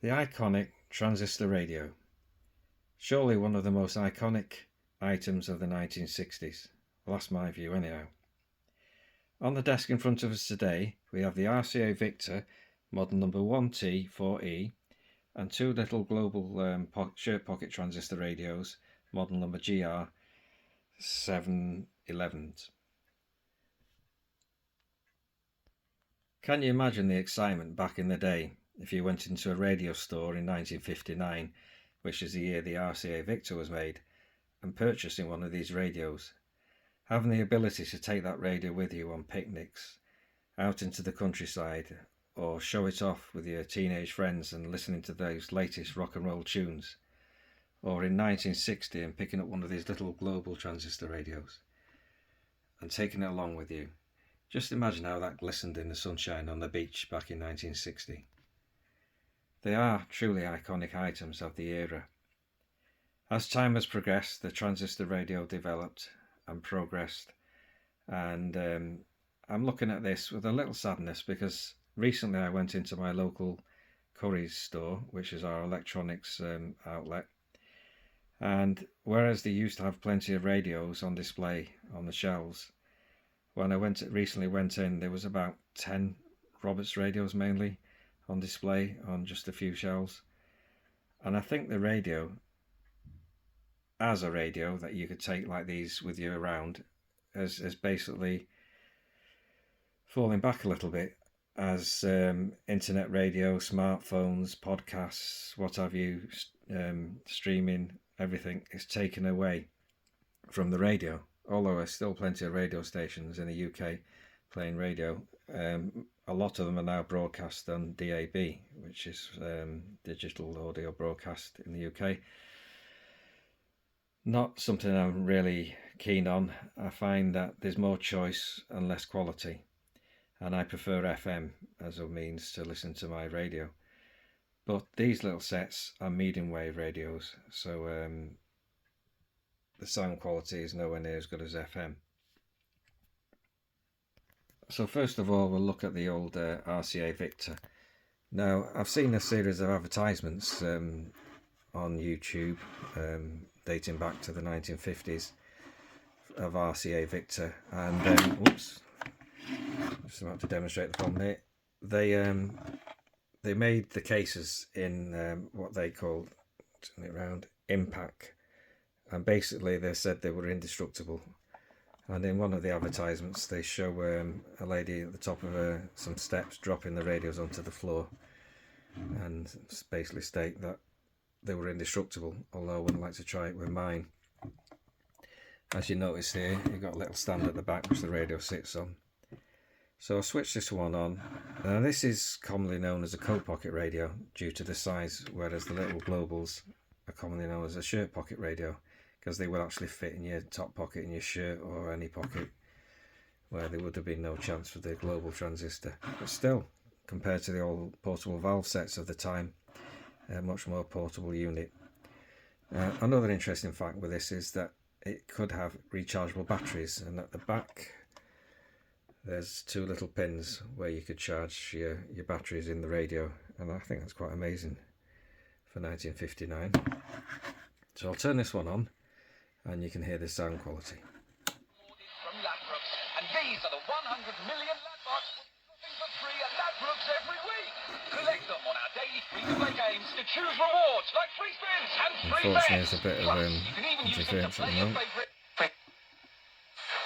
The iconic transistor radio. Surely one of the most iconic items of the 1960s. Well, that's my view anyhow. On the desk in front of us today, we have the RCA Victor model number 1T4E and two little global shirt pocket transistor radios, model number GR711. Can you imagine the excitement back in the day if you went into a radio store in 1959, which is the year the RCA Victor was made, and purchasing one of these radios? Having the ability to take that radio with you on picnics, out into the countryside, or show it off with your teenage friends and listening to those latest rock and roll tunes. Or in 1960 and picking up one of these little global transistor radios and taking it along with you. Just imagine how that glistened in the sunshine on the beach back in 1960. They are truly iconic items of the era. As time has progressed, the transistor radio developed and progressed, and I'm looking at this with a little sadness because recently I went into my local Curry's store, which is our electronics outlet, and whereas they used to have plenty of radios on display on the shelves, when I recently went in, there was about 10 Roberts radios mainly on display on just a few shelves. And I think the radio, as a radio that you could take like these with you around, is basically falling back a little bit as internet radio, smartphones, podcasts, what have you, streaming, everything is taken away from the radio. Although there's still plenty of radio stations in the UK playing radio, a lot of them are now broadcast on DAB, which is digital audio broadcast in the UK. Not something I'm really keen on. I find that there's more choice and less quality, and I prefer FM as a means to listen to my radio. But these little sets are medium wave radios, so the sound quality is nowhere near as good as FM. So first of all, we'll look at the old RCA Victor. Now, I've seen a series of advertisements on YouTube dating back to the 1950s of RCA Victor, and whoops, just about to demonstrate the problem here. They made the cases in what they called, turn it around, impact. And basically they said they were indestructible. And in one of the advertisements they show a lady at the top of some steps dropping the radios onto the floor and basically state that they were indestructible, although I wouldn't like to try it with mine. As you notice here, you've got a little stand at the back which the radio sits on. So I'll switch this one on. Now this is commonly known as a coat pocket radio due to the size, whereas the little globals are commonly known as a shirt pocket radio, because they will actually fit in your top pocket in your shirt or any pocket, where there would have been no chance for the global transistor. But still, compared to the old portable valve sets of the time, a much more portable unit. Another interesting fact with this is that it could have rechargeable batteries, and at the back there's two little pins where you could charge your batteries in the radio, and I think that's quite amazing for 1959. So I'll turn this one on and you can hear the sound quality. From Ladbrokes, and these are the 100 million Ladbrokes dropping for free at Ladbrokes every week. Collect them on our daily free-to-play games to choose rewards like free spins and free bets. Unfortunately, there's a bit of You can even use them to interference at play the your moment. favourite.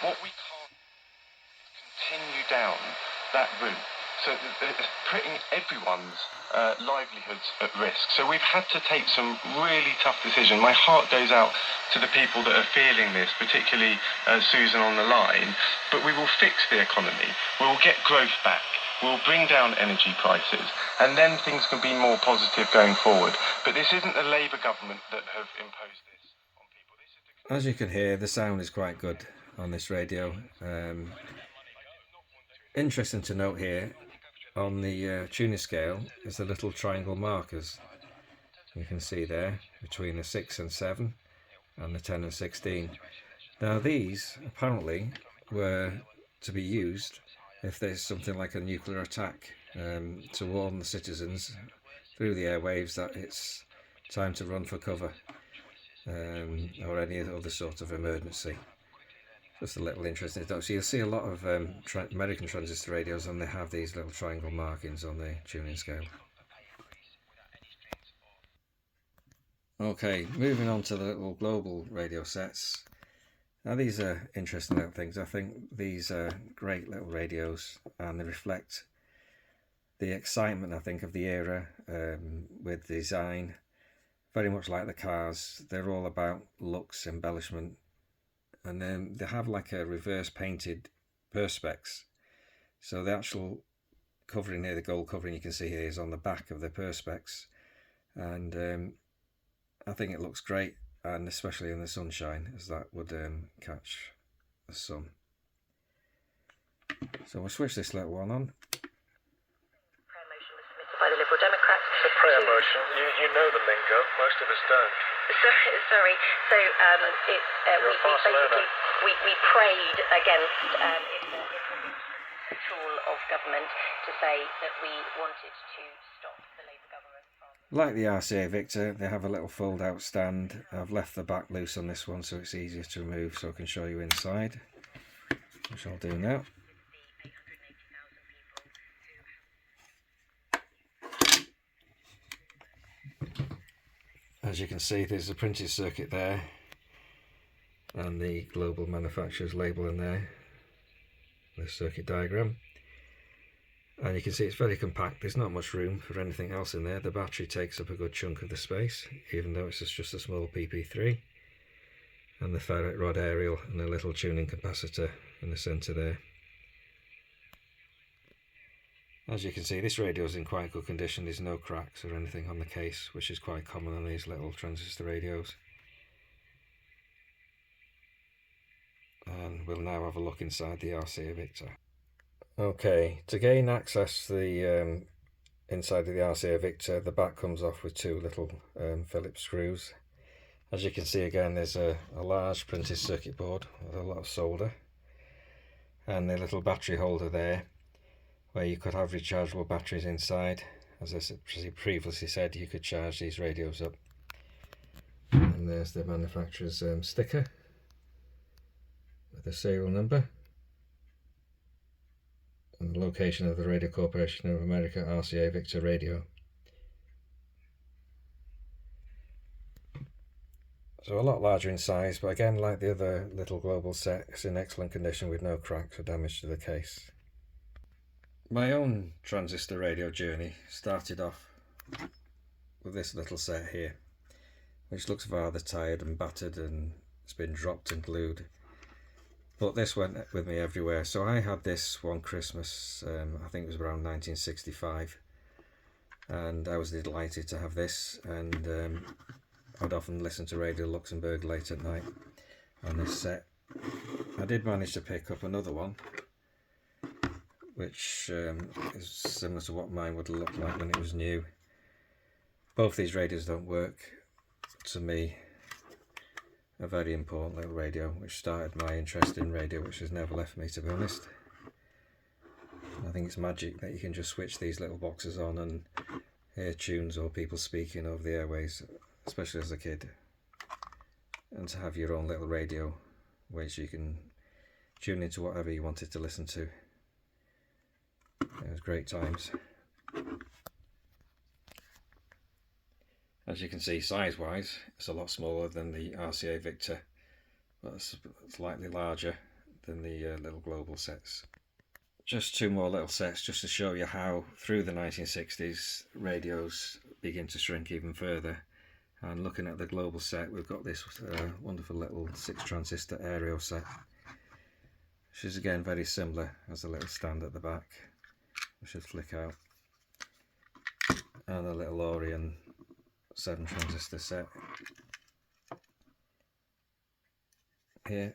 What we can't continue down that route, so it's putting everyone's livelihoods at risk. So we've had to take some really tough decisions. My heart goes out to the people that are feeling this, particularly Susan on the line. But we will fix the economy. We will get growth back. We'll bring down energy prices, and then things can be more positive going forward. But this isn't the Labour government that have imposed this on people. As you can hear, the sound is quite good on this radio. Interesting to note here, on the tuning scale is the little triangle markers. You can see there between the 6 and 7 and the 10 and 16. Now these apparently were to be used if there's something like a nuclear attack, to warn the citizens through the airwaves that it's time to run for cover, or any other sort of emergency. Just a little interesting stuff. So you'll see a lot of American transistor radios, and they have these little triangle markings on the tuning scale. Okay, moving on to the little global radio sets. Now these are interesting little things. I think these are great little radios, and they reflect the excitement, I think, of the era, with design. Very much like the cars, they're all about looks, embellishment, and then they have like a reverse painted perspex. So the actual covering here, the gold covering you can see here, is on the back of the perspex, and I think it looks great, and especially in the sunshine, as that would catch the sun. So we'll switch this little one on. Prayer motion was submitted by the Liberal Democrats. The prayer motion, you know the lingo, most of us don't. Sorry. So we prayed against a tool of government to say that we wanted to stop the Labour government from... Like the RCA Victor, they have a little fold-out stand. I've left the back loose on this one so it's easier to remove, so I can show you inside, which I'll do now. As you can see, there's a printed circuit there, and the global manufacturer's label in there, the circuit diagram. And you can see it's very compact, there's not much room for anything else in there. The battery takes up a good chunk of the space, even though it's just a small PP3. And the ferrite rod aerial and a little tuning capacitor in the centre there. As you can see, this radio is in quite good condition. There's no cracks or anything on the case, which is quite common on these little transistor radios. And we'll now have a look inside the RCA Victor. Okay, to gain access to the inside of the RCA Victor, the back comes off with two little Phillips screws. As you can see again, there's a large printed circuit board with a lot of solder, and the little battery holder there, where you could have rechargeable batteries inside. As I previously said, you could charge these radios up. And there's the manufacturer's sticker with the serial number and the location of the Radio Corporation of America RCA Victor radio. So a lot larger in size, but again, like the other little global set, it's in excellent condition with no cracks or damage to the case. My own transistor radio journey started off with this little set here, which looks rather tired and battered, and it's been dropped and glued. But this went with me everywhere. So I had this one Christmas, I think it was around 1965, and I was delighted to have this, and I'd often listen to Radio Luxembourg late at night on this set. I did manage to pick up another one, which is similar to what mine would look like when it was new. Both these radios don't work. To me, a very important little radio, which started my interest in radio, which has never left me, to be honest. I think it's magic that you can just switch these little boxes on and hear tunes or people speaking over the airways, especially as a kid, and to have your own little radio which you can tune into whatever you wanted to listen to. It was great times. As you can see, size wise it's a lot smaller than the RCA Victor, but it's slightly larger than the little global sets. Just two more little sets just to show you how through the 1960s radios begin to shrink even further. And looking at the global set, we've got this wonderful little 6 transistor aerial set, which is again very similar, as a little stand at the back which should flick out, and a little Orion 7 transistor set here.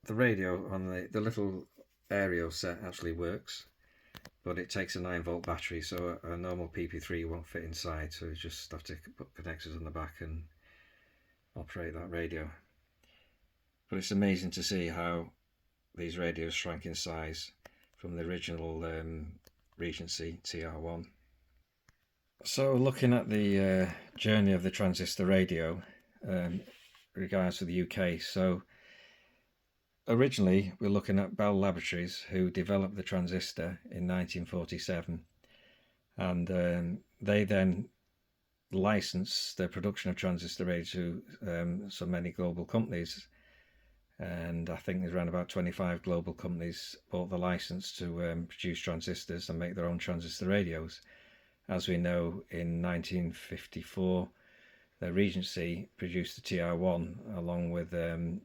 The radio on the little aerial set actually works, but it takes a 9-volt battery, so a normal PP3 won't fit inside, so you just have to put connectors on the back and operate that radio. But it's amazing to see how these radios shrank in size from the original Regency TR1. So looking at the journey of the transistor radio regards to the UK, so originally we're looking at Bell Laboratories, who developed the transistor in 1947, and they then licensed the production of transistor radio to so many global companies, and I think there's around about 25 global companies bought the license to produce transistors and make their own transistor radios. As we know, in 1954 the Regency produced the TR1 along with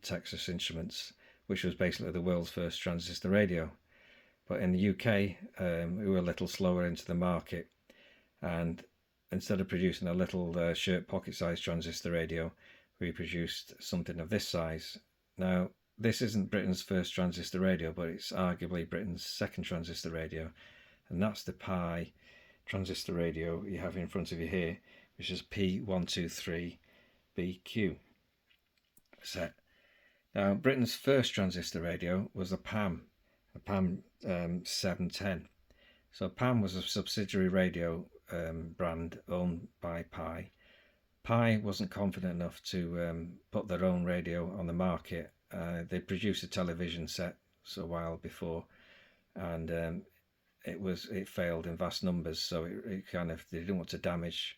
Texas Instruments, which was basically the world's first transistor radio. But in the UK we were a little slower into the market, and instead of producing a little shirt pocket sized transistor radio, we produced something of this size. Now, this isn't Britain's first transistor radio, but it's arguably Britain's second transistor radio, and that's the PYE transistor radio you have in front of you here, which is P123BQ set. Now, Britain's first transistor radio was a PAM 710. So PAM was a subsidiary radio brand owned by PYE. PYE wasn't confident enough to put their own radio on the market. They produced a television set a while before, and it failed in vast numbers. So it kind of, they didn't want to damage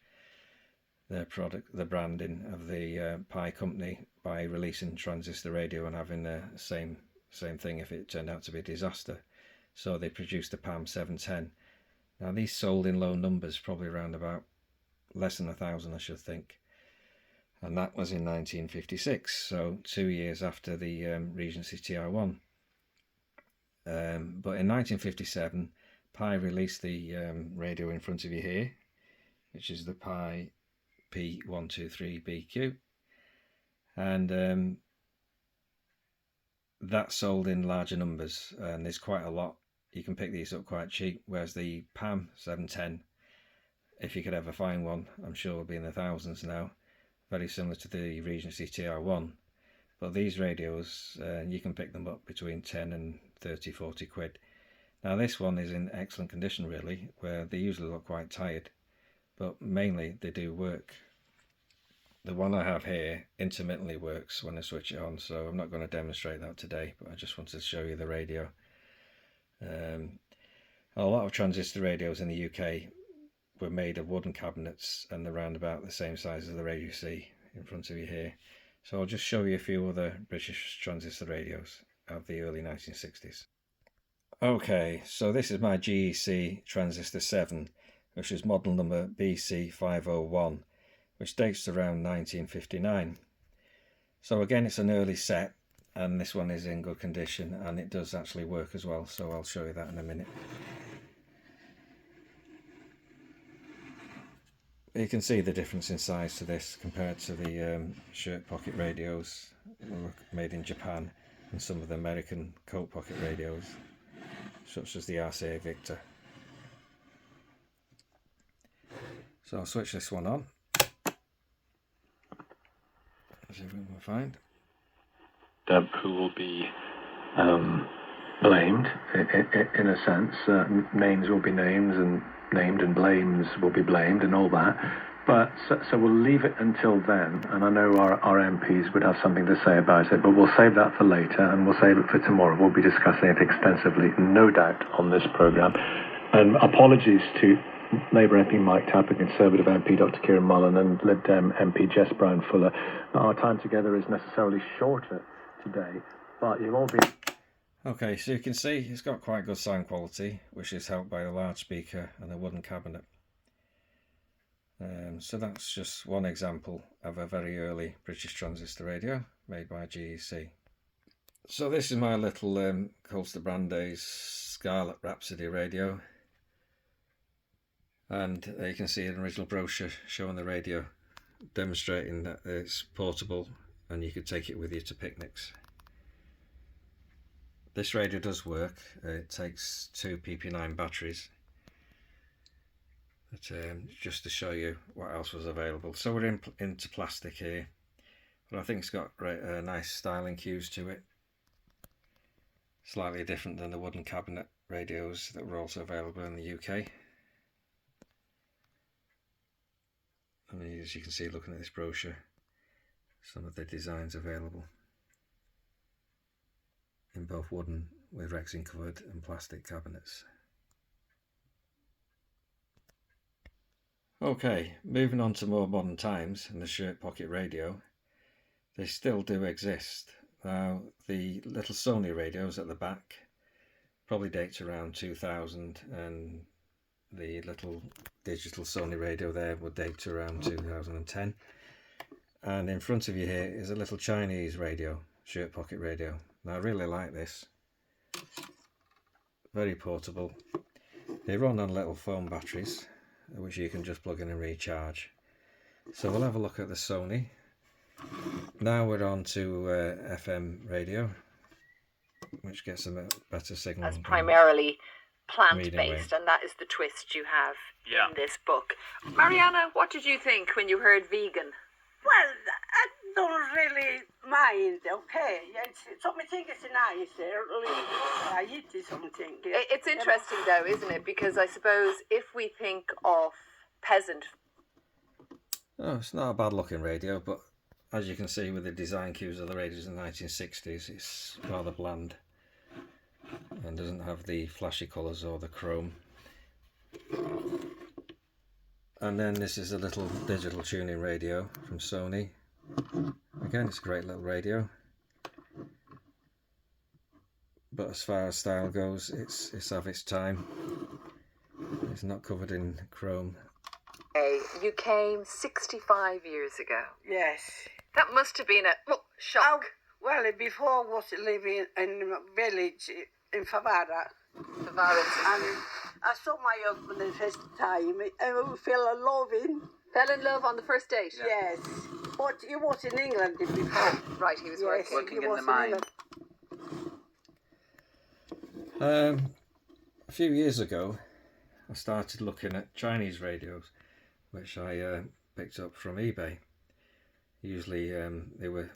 their product, the branding of the PYE company, by releasing transistor radio and having the same thing if it turned out to be a disaster. So they produced the PAM 710. Now these sold in low numbers, probably around about less than 1,000, I should think, and that was in 1956, so 2 years after the Regency TR1. But in 1957 PYE released the radio in front of you here, which is the PYE P123BQ, and that sold in larger numbers, and there's quite a lot. You can pick these up quite cheap, whereas the PAM 710, if you could ever find one, I'm sure will be in the thousands now. Very similar to the Regency TR1, but these radios you can pick them up between 10 and 30-40 quid. Now this one is in excellent condition really, where they usually look quite tired, but mainly they do work. The one I have here intermittently works when I switch it on, so I'm not going to demonstrate that today, but I just wanted to show you the radio. A lot of transistor radios in the UK were made of wooden cabinets, and they're around about the same size as the radio you see in front of you here. So I'll just show you a few other British transistor radios of the early 1960s. Okay, so this is my GEC Transistor 7, which is model number BC501, which dates to around 1959. So again, it's an early set, and this one is in good condition, and it does actually work as well, so I'll show you that in a minute. You can see the difference in size to this compared to the shirt pocket radios made in Japan and some of the American coat pocket radios, such as the RCA Victor. So I'll switch this one on. Let's see if we can find. Who will be blamed in a sense. Names will be names, and named, and blames will be blamed, and all that. But so we'll leave it until then, and I know our MPs would have something to say about it, but we'll save that for later, and we'll save it for tomorrow. We'll be discussing it extensively, no doubt, on this programme. And apologies to Labour MP Mike Tapper, Conservative MP Dr Kieran Mullen, and Lib Dem MP Jess Brown Fuller. Our time together is necessarily shorter today, but you've all been... Okay, so you can see it's got quite good sound quality, which is helped by a large speaker and a wooden cabinet. So that's just one example of a very early British transistor radio made by GEC. So this is my little Colster Brandeis Scarlet Rhapsody radio, and you can see an original brochure showing the radio, demonstrating that it's portable and you could take it with you to picnics. This radio does work. It takes 2 PP9 batteries. But, just to show you what else was available. So we're into plastic here, but I think it's got nice styling cues to it. Slightly different than the wooden cabinet radios that were also available in the UK. I mean, as you can see looking at this brochure, some of the designs available in both wooden with Rexing covered and plastic cabinets. Okay, moving on to more modern times and the shirt pocket radio. They still do exist. Now, the little Sony radios at the back probably dates around 2000, and the little digital Sony radio there would date to around 2010. And in front of you here is a little Chinese radio, shirt pocket radio. Now I really like this. Very portable. They run on little phone batteries, which you can just plug in and recharge. So we'll have a look at the Sony. Now we're on to FM radio, which gets a better signal. As primarily plant-based, wave. and that is the twist you have in this book. Mariana, what did you think when you heard vegan? Well, I don't really mind, okay. Something is nice, I eat something. It's interesting though, isn't it? Because I suppose if we think of peasant... Oh, it's not a bad looking radio, but as you can see with the design cues of the radios in the 1960s, it's rather bland and doesn't have the flashy colours or the chrome. And then this is a little digital tuning radio from Sony. Again, it's a great little radio, but as far as style goes, it's of its time. It's not covered in chrome. You came 65 years ago. Yes. That must have been a shock. Well, before I was living in a village in Favara. And I saw my husband the first time and we fell in love. Fell in love on the first date? Yes. But he was in England before. Right, he was working in the mine. A few years ago, I started looking at Chinese radios, which I picked up from eBay. Usually they were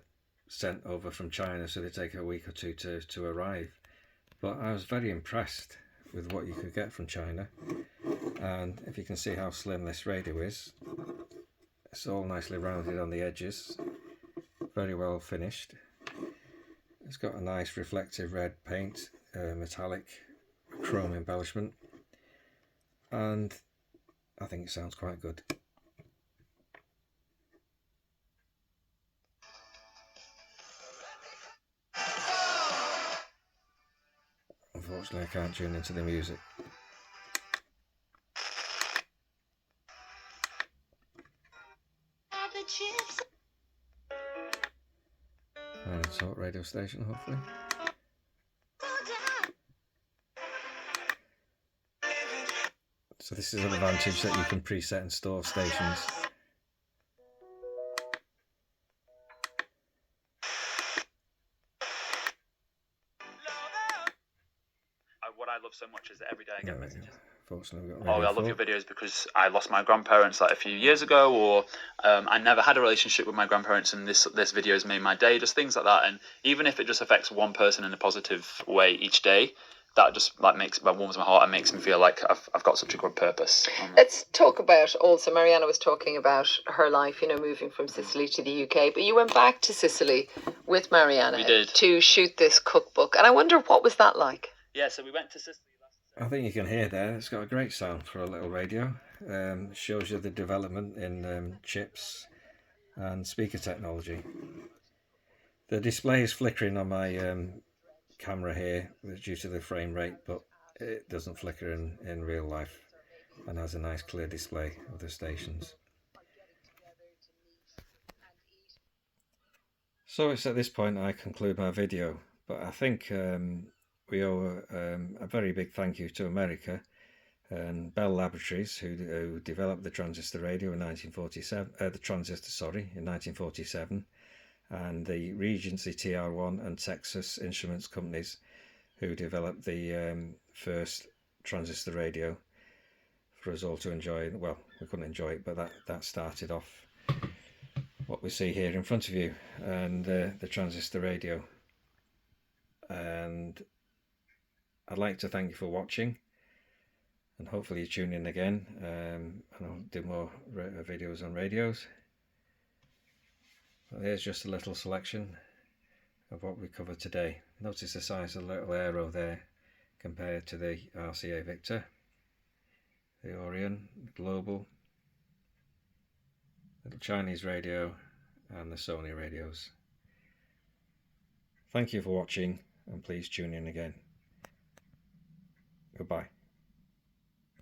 sent over from China, so they take a week or two to arrive. But I was very impressed with what you could get from China. And if you can see how slim this radio is, it's all nicely rounded on the edges, very well finished. It's got a nice reflective red paint, metallic chrome embellishment, and I think it sounds quite good. Unfortunately, I can't tune into the music. And a talk radio station, hopefully. So this is an advantage that you can preset and store stations. What I love so much is that every day I get messages. Fortunately, we've got I Radio love 4. your videos because I lost my grandparents like a few years ago, or I never had a relationship with my grandparents, and this video has made my day. Just things like that, and even if it just affects one person in a positive way each day, that just warms my heart and makes me feel like I've got such a good purpose. Let's talk about also, Mariana was talking about her life, moving from Sicily to the UK, but you went back to Sicily with Mariana. We did. To shoot this cookbook, and I wonder, what was that like? Yeah, so we went to Sicily I think you can hear there, it's got a great sound for a little radio. Shows you the development in chips and speaker technology. The display is flickering on my camera here due to the frame rate, but it doesn't flicker in real life and has a nice clear display of the stations. So it's at this point I conclude my video, but I think we owe a very big thank you to America and Bell Laboratories, who developed the transistor radio in 1947, in 1947, and the Regency TR1 and Texas Instruments companies, who developed the first transistor radio for us all to enjoy. Well, we couldn't enjoy it, but that started off what we see here in front of you, and the transistor radio. And I'd like to thank you for watching, and hopefully you tune in again, and I'll do more videos on radios. Well, here's just a little selection of what we covered today. Notice the size of the little arrow there compared to the RCA Victor, the Orion, the Global, little Chinese radio, and the Sony radios. Thank you for watching, and please tune in again. Goodbye.